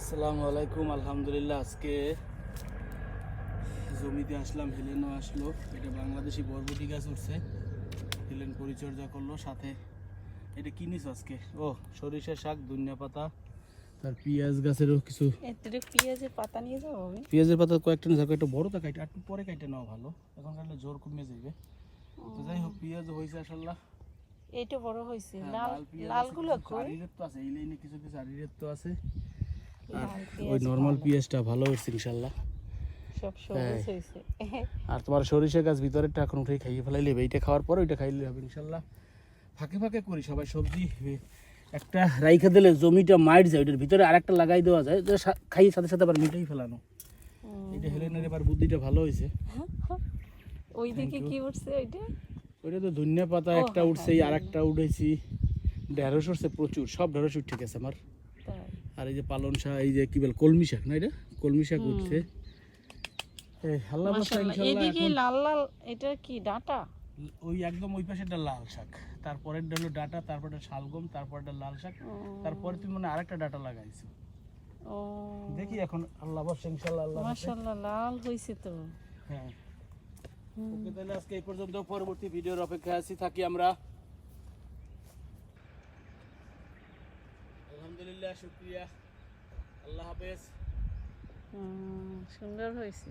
আসসালামু আলাইকুম। আলহামদুলিল্লাহ, আজকে জমিতে আসলাম, হেলেনও আসলো। এটা বাংলাদেশি বরবটি গাছ উঠছে, হেলেন পরিচর্যা করলো। সাথে এটা কি নিস আজকে? ও, সরিষা শাক, ধনিয়া পাতা, তার পেঁয়াজ গাছেরও কিছু। পেঁয়াজের পাতা নিয়ে যাবো আমি। পেঁয়াজের পাতা কয়েকটা নিয়ে যাবো, একটা বড় তা কাইটে, একটু পরে কাইটে নেওয়া ভালো, এখন কাটলে জোর কমে যাবে। তো যাই হোক, পেঁয়াজ হয়েছে আসাল্লাহ। এইটা বড় হয়েছে। হ্যাঁ, লাল লাল পেঁয়াজ আছে, লালগুলো কিছু কই? চারিরের তো আছে, এই লাইনে কিছু কিছু চারিরের তো আছে। আর লাল ওই পেঁয়াজ নর্মাল ভালো। পেঁয়াজটা ভালো হচ্ছে ইনশাল্লাহ। সব হ্যাঁ, সবুজ হয়েছে। আর তোমার সরিষা গাছ ভিতরেরটা এখন উঠে খাইয়ে ফেলাইলে, এইটা খাওয়ার পরে ওইটা খাইলে হবে ইনশাল্লাহ। ফাঁকে ফাঁকে করি সবাই সবজি, একটা রাইখা দিলে জমিটা মাইট যায়, ওইটার ভিতরে আর একটা লাগাই দেওয়া যায়, যে খাইয়ে সাথে সাথে আবার মিটাই ফেলানো। এইটা হেলেনের এবার বুদ্ধিটা ভালো হয়েছে। ওই দিকে কি উঠছে ওইটা? ওইটা তো ধনিয়া পাতা ও একটা হ্যাঁ, উঠছে, হ্যাঁ, আর একটা উঠেছি, ঢেঁড়স উঠছে প্রচুর, সব ঢেঁড়স উঠে গেছে আমার। তাই। আর এই যে পালন শাক, এই যে কি বল কলমি শাক না, এটা কলমি শাক উঠছে। এই আল্লাহ বাসা মাশাআল্লাহ। ইনশাল্লাহ। এদিকে এখন লাল লাল, এটা কি ডাঁটা? ওই একদম ওই পাশেটা লাল শাক, তারপরেরটা হলো ডাটা, তারপরটা শালগম, তারপরটা লাল শাক, তারপরে তুমি মনে হয় আরেকটা ডাটা লাগাইছো। ও দেখি এখন আল্লাহ বর্ষা ইনশাল্লাহ, আল্লাহ হাফেজ। মাশাআল্লাহ, লাল হয়েছে তো। হ্যাঁ, ওকে, তাহলে আজকে এই পর্যন্ত, পরবর্তী ভিডিওর অপেক্ষায় আছি, থাকি আমরা। আলহামদুলিল্লাহ, শুকরিয়া, আল্লাহ হাফেজ। সুন্দর হয়েছে।